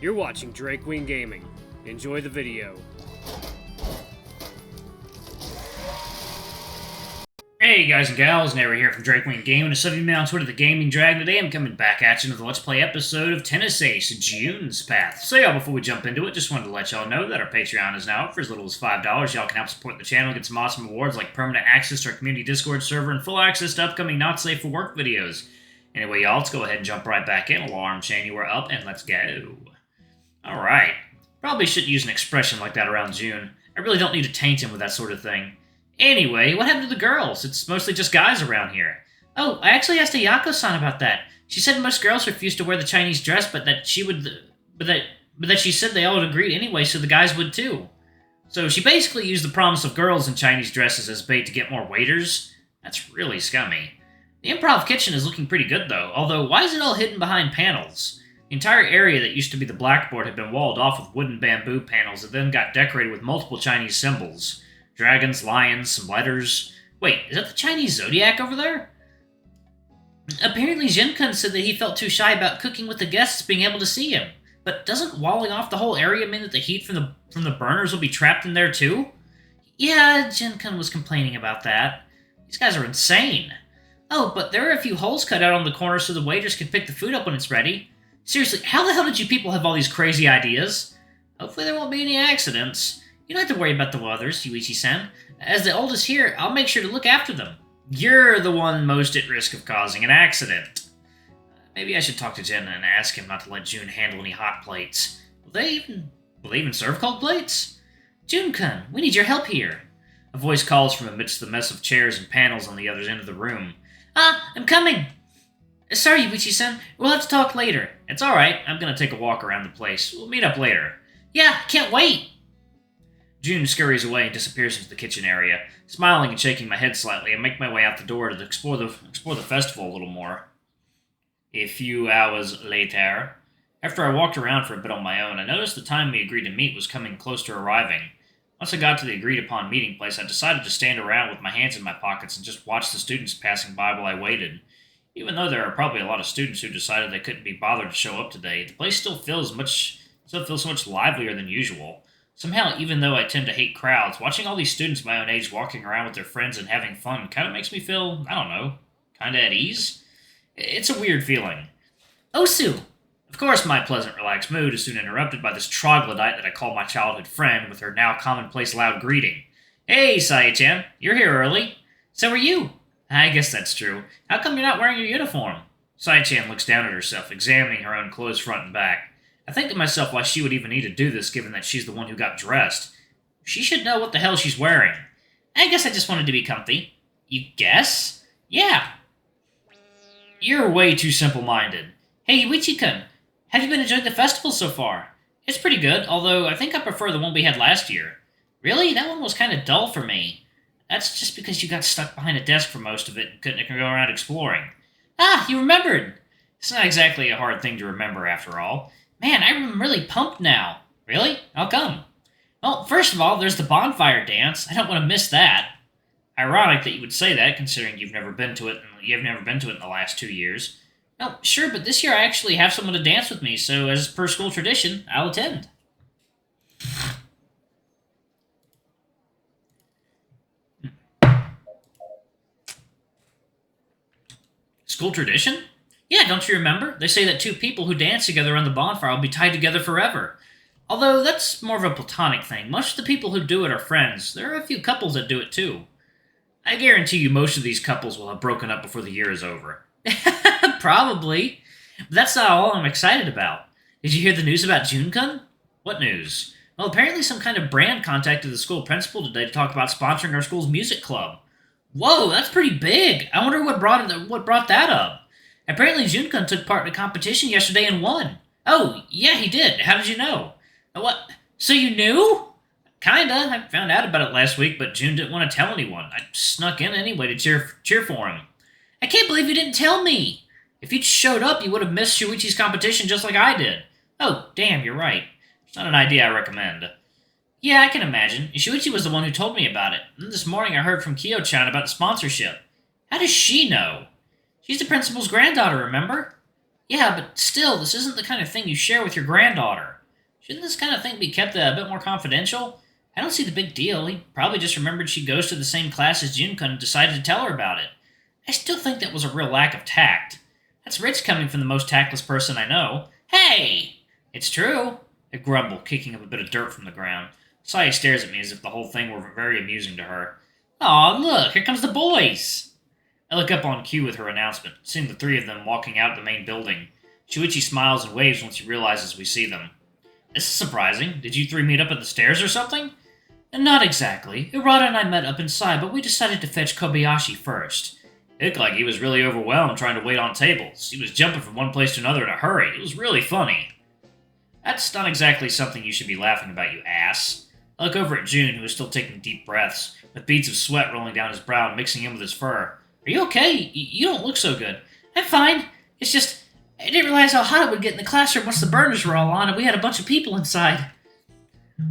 You're watching Drake Queen Gaming. Enjoy the video. Hey guys and gals, Nary here from Drake Queen Gaming, a 70 on Twitter, the Gaming Dragon. Today I'm coming back at you with the Let's Play episode of Tennis Ace, June's Path. So y'all, before we jump into it, just wanted to let y'all know that our Patreon is now up for as little as $5. Y'all can help support the channel, get some awesome rewards like permanent access to our community Discord server and full access to upcoming Not Safe for Work videos. Anyway, y'all, let's go ahead and jump right back in. Alarm chain, you are up, and let's go. Alright. Probably shouldn't use an expression like that around June. I really don't need to taint him with that sort of thing. Anyway, what happened to the girls? It's mostly just guys around here. Oh, I actually asked Ayako-san about that. She said most girls refused to wear the Chinese dress, but that she said they all would agree anyway, so the guys would too. So she basically used the promise of girls in Chinese dresses as bait to get more waiters? That's really scummy. The improv kitchen is looking pretty good though, although why is it all hidden behind panels? The entire area that used to be the blackboard had been walled off with wooden bamboo panels that then got decorated with multiple Chinese symbols. Dragons, lions, some letters. Wait, is that the Chinese zodiac over there? Apparently Jin-kun said that he felt too shy about cooking with the guests being able to see him. But doesn't walling off the whole area mean that the heat from the burners will be trapped in there too? Yeah, Jin-kun was complaining about that. These guys are insane. Oh, but there are a few holes cut out on the corner so the waiters can pick the food up when it's ready. Seriously, how the hell did you people have all these crazy ideas? Hopefully there won't be any accidents. You don't have to worry about the others, Yuichi-san. As the oldest here, I'll make sure to look after them. You're the one most at risk of causing an accident. Maybe I should talk to Jen and ask him not to let June handle any hot plates. Will they even serve cold plates? June-kun, we need your help here. A voice calls from amidst the mess of chairs and panels on the other end of the room. Ah, I'm coming! Sorry, Yuichi-san, we'll have to talk later. It's alright, I'm gonna take a walk around the place. We'll meet up later. Yeah, can't wait! June scurries away and disappears into the kitchen area. Smiling and shaking my head slightly, I make my way out the door to explore the festival a little more. A few hours later, after I walked around for a bit on my own, I noticed the time we agreed to meet was coming close to arriving. Once I got to the agreed-upon meeting place, I decided to stand around with my hands in my pockets and just watch the students passing by while I waited. Even though there are probably a lot of students who decided they couldn't be bothered to show up today, the place still feels so much livelier than usual. Somehow, even though I tend to hate crowds, watching all these students my own age walking around with their friends and having fun kind of makes me feel, I don't know, kind of at ease? It's a weird feeling. Osu! Of course, my pleasant, relaxed mood is soon interrupted by this troglodyte that I call my childhood friend with her now commonplace loud greeting. Hey, Sae-chan, you're here early. So are you. I guess that's true. How come you're not wearing your uniform? Sae-chan looks down at herself, examining her own clothes front and back. I think to myself why she would even need to do this, given that she's the one who got dressed. She should know what the hell she's wearing. I guess I just wanted to be comfy. You guess? Yeah. You're way too simple-minded. Hey, Yuichi-kun, have you been enjoying the festival so far? It's pretty good, although I think I prefer the one we had last year. Really? That one was kind of dull for me. That's just because you got stuck behind a desk for most of it and couldn't go around exploring. Ah, you remembered! It's not exactly a hard thing to remember, after all. Man, I'm really pumped now. Really? How come? Well, first of all, there's the bonfire dance. I don't want to miss that. Ironic that you would say that, considering you've never been to it in the last 2 years. Well, sure, but this year I actually have someone to dance with me, so as per school tradition, I'll attend. School tradition? Yeah, don't you remember? They say that two people who dance together on the bonfire will be tied together forever. Although that's more of a platonic thing. Most of the people who do it are friends. There are a few couples that do it too. I guarantee you most of these couples will have broken up before the year is over. Probably. But that's not all I'm excited about. Did you hear the news about June-kun? What news? Well, apparently some kind of brand contacted the school principal today to talk about sponsoring our school's music club. Whoa, that's pretty big. I wonder what brought that up. Apparently June-kun took part in a competition yesterday and won. Oh, yeah, he did. How did you know? What? So you knew? Kinda. I found out about it last week, but June didn't want to tell anyone. I snuck in anyway to cheer for him. I can't believe you didn't tell me. If you'd showed up, you would have missed Shuichi's competition just like I did. Oh, damn, you're right. It's not an idea I recommend. Yeah, I can imagine. Shuichi was the one who told me about it. And this morning I heard from Kyo-chan about the sponsorship. How does she know? She's the principal's granddaughter, remember? Yeah, but still, this isn't the kind of thing you share with your granddaughter. Shouldn't this kind of thing be kept a bit more confidential? I don't see the big deal. He probably just remembered she goes to the same class as Junkun and decided to tell her about it. I still think that was a real lack of tact. That's rich coming from the most tactless person I know. Hey! It's true, I grumble, kicking up a bit of dirt from the ground. Saya stares at me as if the whole thing were very amusing to her. Aw, look, here comes the boys! I look up on cue with her announcement, seeing the three of them walking out of the main building. Shuichi smiles and waves once he realizes we see them. This is surprising. Did you three meet up at the stairs or something? Not exactly. Urata and I met up inside, but we decided to fetch Kobayashi first. It looked like he was really overwhelmed trying to wait on tables. He was jumping from one place to another in a hurry. It was really funny. That's not exactly something you should be laughing about, you ass. I look over at June, who is still taking deep breaths, with beads of sweat rolling down his brow and mixing in with his fur. Are you okay? You don't look so good. I'm fine. It's just, I didn't realize how hot it would get in the classroom once the burners were all on and we had a bunch of people inside.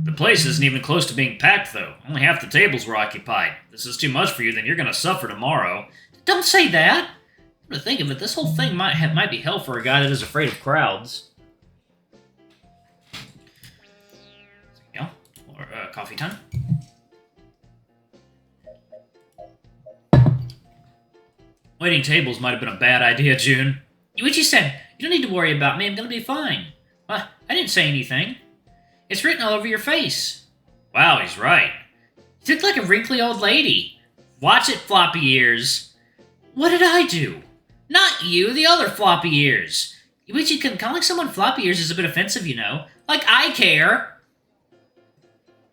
The place isn't even close to being packed, though. Only half the tables were occupied. If this is too much for you, then you're going to suffer tomorrow. Don't say that! To think of it, this whole thing might be hell for a guy that is afraid of crowds. There you go. Or coffee time. Waiting tables might have been a bad idea, June. Yuichi said, you don't need to worry about me, I'm gonna be fine. I didn't say anything. It's written all over your face. Wow, he's right. You look like a wrinkly old lady. Watch it, floppy ears. What did I do? Not you, the other floppy ears. Yuichi, calling someone floppy ears is a bit offensive, you know. Like I care.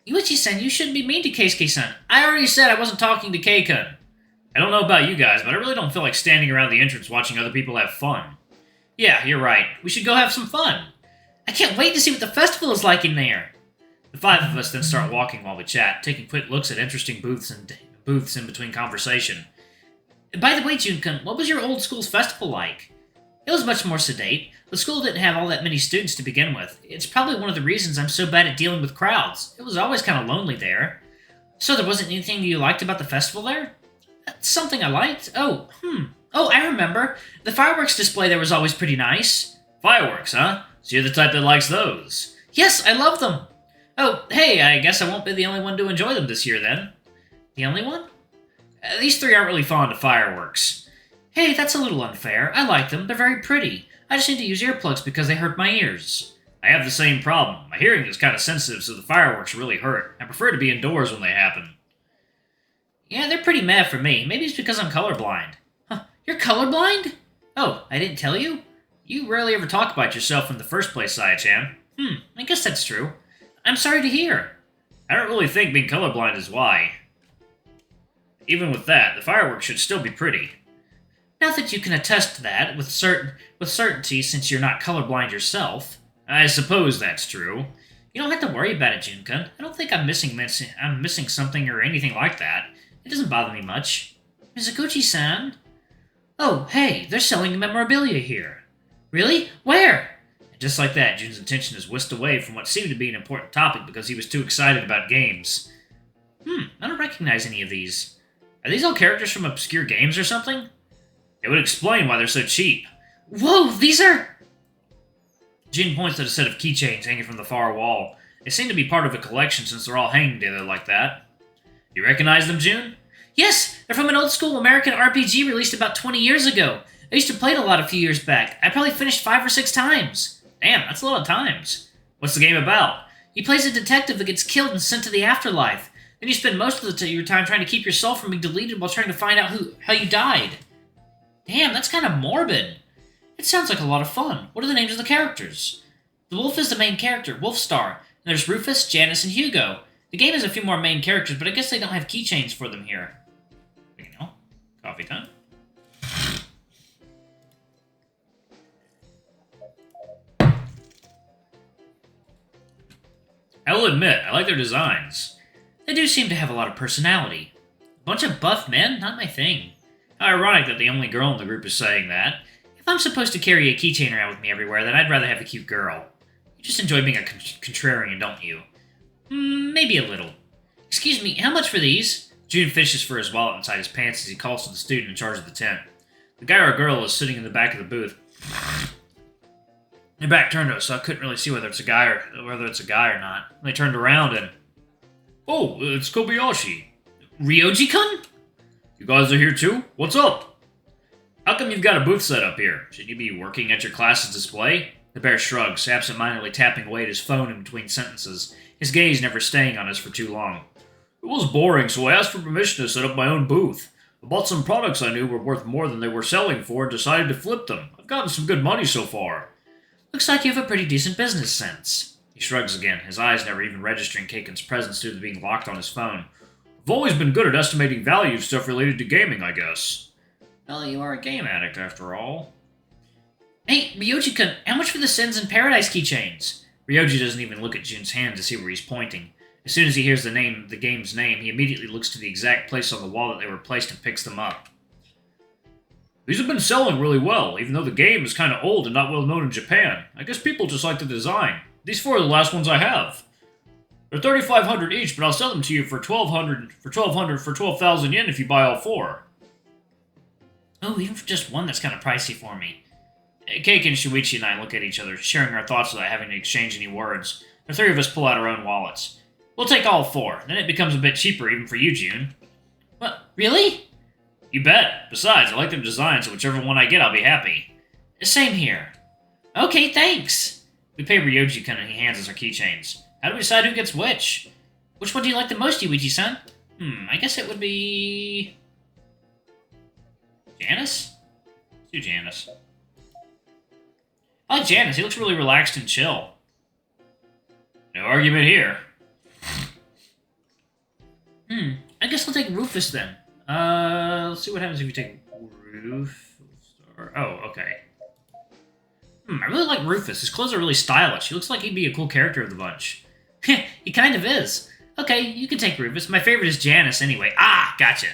Yuichi-san, you shouldn't be mean to Keisuke-san. I already said I wasn't talking to Keikun. I don't know about you guys, but I really don't feel like standing around the entrance watching other people have fun. Yeah, you're right. We should go have some fun. I can't wait to see what the festival is like in there. The five of us then start walking while we chat, taking quick looks at interesting booths in between conversation. By the way, Junkun, what was your old school's festival like? It was much more sedate. The school didn't have all that many students to begin with. It's probably one of the reasons I'm so bad at dealing with crowds. It was always kind of lonely there. So there wasn't anything you liked about the festival there? Something I liked? Oh, I remember. The fireworks display there was always pretty nice. Fireworks, huh? So you're the type that likes those? Yes, I love them. Oh, hey, I guess I won't be the only one to enjoy them this year, then. The only one? These three aren't really fond of fireworks. Hey, that's a little unfair. I like them. They're very pretty. I just need to use earplugs because they hurt my ears. I have the same problem. My hearing is kind of sensitive, so the fireworks really hurt. I prefer to be indoors when they happen. Yeah, they're pretty mad for me. Maybe it's because I'm colorblind. Huh, you're colorblind? Oh, I didn't tell you? You rarely ever talk about yourself in the first place, Saya-chan. I guess that's true. I'm sorry to hear. I don't really think being colorblind is why. Even with that, the fireworks should still be pretty. Not that you can attest to that with certainty since you're not colorblind yourself. I suppose that's true. You don't have to worry about it, Junkun. I don't think I'm missing something or anything like that. It doesn't bother me much. Mizuguchi-san? Oh, hey, they're selling memorabilia here. Really? Where? And just like that, Jun's attention is whisked away from what seemed to be an important topic because he was too excited about games. I don't recognize any of these. Are these all characters from obscure games or something? It would explain why they're so cheap. Whoa, these are... Jun points at a set of keychains hanging from the far wall. They seem to be part of a collection since they're all hanging together like that. You recognize them, Jun? Yes, they're from an old school American RPG released about 20 years ago. I used to play it a lot a few years back. I probably finished 5 or 6 times. Damn, that's a lot of times. What's the game about? You play as a detective that gets killed and sent to the afterlife. Then you spend most of your time trying to keep your soul from being deleted while trying to find out how you died. Damn, that's kind of morbid. It sounds like a lot of fun. What are the names of the characters? The wolf is the main character, Wolfstar. And there's Rufus, Janice, and Hugo. The game has a few more main characters, but I guess they don't have keychains for them here. You know, coffee time. I will admit, I like their designs. They do seem to have a lot of personality. A bunch of buff men? Not my thing. How ironic that the only girl in the group is saying that. If I'm supposed to carry a keychain around with me everywhere, then I'd rather have a cute girl. You just enjoy being a contrarian, don't you? Maybe a little. Excuse me, how much for these? Jun fishes for his wallet inside his pants as he calls to the student in charge of the tent. The guy or girl is sitting in the back of the booth. Their back turned to us, so I couldn't really see whether it's a guy or not. They turned around and, oh, it's Kobayashi. Ryoji-kun? You guys are here too? What's up? How come you've got a booth set up here? Should you be working at your class's display? The bear shrugs, absent-mindedly tapping away at his phone in between sentences, his gaze never staying on us for too long. It was boring, so I asked for permission to set up my own booth. I bought some products I knew were worth more than they were selling for and decided to flip them. I've gotten some good money so far. Looks like you have a pretty decent business sense. He shrugs again, his eyes never even registering Keiken's presence due to being locked on his phone. I've always been good at estimating value of stuff related to gaming, I guess. Well, you are a game addict, after all. Hey, Ryoji-kun, how much for the Sins in Paradise keychains? Ryoji doesn't even look at Jun's hand to see where he's pointing. As soon as he hears the game's name, he immediately looks to the exact place on the wall that they were placed and picks them up. These have been selling really well, even though the game is kind of old and not well known in Japan. I guess people just like the design. These 4 are the last ones I have. They're 3,500 each, but I'll sell them to you for 12,000 yen if you buy all 4. Oh, even for just one, that's kind of pricey for me. Keiken, Shuichi, and I look at each other, sharing our thoughts without having to exchange any words. The 3 of us pull out our own wallets. We'll take all 4, then it becomes a bit cheaper even for you, Jun. What, really? You bet. Besides, I like their design, so whichever one I get, I'll be happy. Same here. Okay, thanks. We pay Ryoji-kun and he hands us our keychains. How do we decide who gets which? Which one do you like the most, Yuichi-san? I guess it would be... Janice? Let's do Janice. I like Janice. He looks really relaxed and chill. No argument here. I guess we'll take Rufus then. Let's see what happens if you take Rufus. Oh, okay. I really like Rufus. His clothes are really stylish. He looks like he'd be a cool character of the bunch. He kind of is. Okay, you can take Rufus. My favorite is Janice anyway. Ah, gotcha.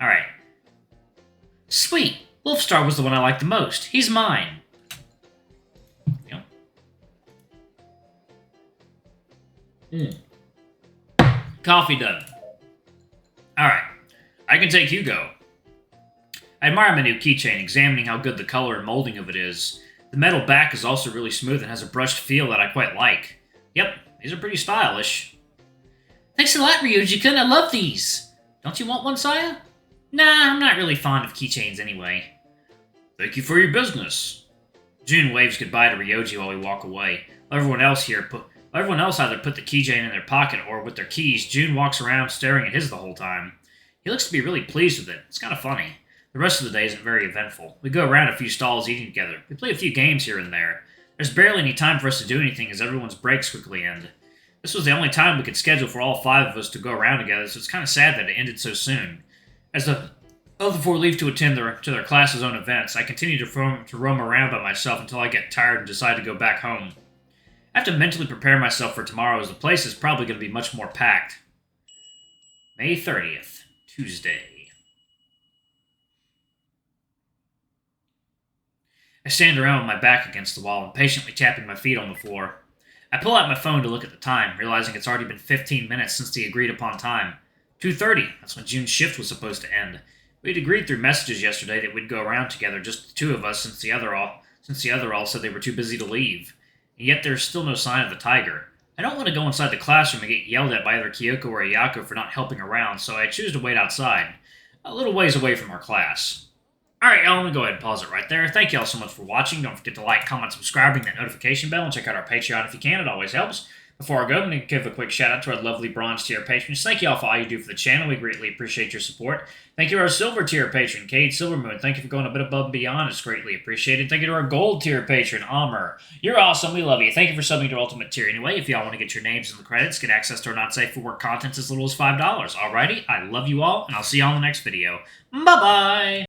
Alright. Sweet. Wolfstar was the one I liked the most. He's mine. Coffee done. Alright. I can take Hugo. I admire my new keychain, examining how good the color and molding of it is. The metal back is also really smooth and has a brushed feel that I quite like. Yep, these are pretty stylish. Thanks a lot, Ryoji-kun. I love these. Don't you want one, Saya? Nah, I'm not really fond of keychains anyway. Thank you for your business. Jun waves goodbye to Ryoji while we walk away. Everyone else either put the keychain in their pocket or with their keys. Jun walks around staring at his the whole time. He looks to be really pleased with it. It's kind of funny. The rest of the day isn't very eventful. We go around a few stalls eating together. We play a few games here and there. There's barely any time for us to do anything as everyone's breaks quickly end. This was the only time we could schedule for all 5 of us to go around together, so it's kind of sad that it ended so soon. As the other 4 leave to attend to their class's own events, I continue to roam around by myself until I get tired and decide to go back home. I have to mentally prepare myself for tomorrow as the place is probably going to be much more packed. May 30th, Tuesday. I stand around with my back against the wall, impatiently tapping my feet on the floor. I pull out my phone to look at the time, realizing it's already been 15 minutes since the agreed-upon time. 2:30, that's when Jun's shift was supposed to end. We'd agreed through messages yesterday that we'd go around together, just the 2 of us, since the other all said they were too busy to leave. And yet there's still no sign of the tiger. I don't want to go inside the classroom and get yelled at by either Kyoko or Ayako for not helping around, so I choose to wait outside, a little ways away from our class. Alright, y'all, I'm going to go ahead and pause it right there. Thank y'all so much for watching. Don't forget to like, comment, subscribe, ring that notification bell, and check out our Patreon if you can. It always helps. Before I go, I'm going to give a quick shout out to our lovely bronze tier patrons. Thank you all for all you do for the channel. We greatly appreciate your support. Thank you to our silver tier patron, Cade Silvermoon. Thank you for going a bit above and beyond. It's greatly appreciated. Thank you to our gold tier patron, Amr. You're awesome. We love you. Thank you for subbing to our ultimate tier. Anyway, if y'all want to get your names in the credits, get access to our not safe for work contents as little as $5. Alrighty, I love you all, and I'll see y'all in the next video. Bye-bye!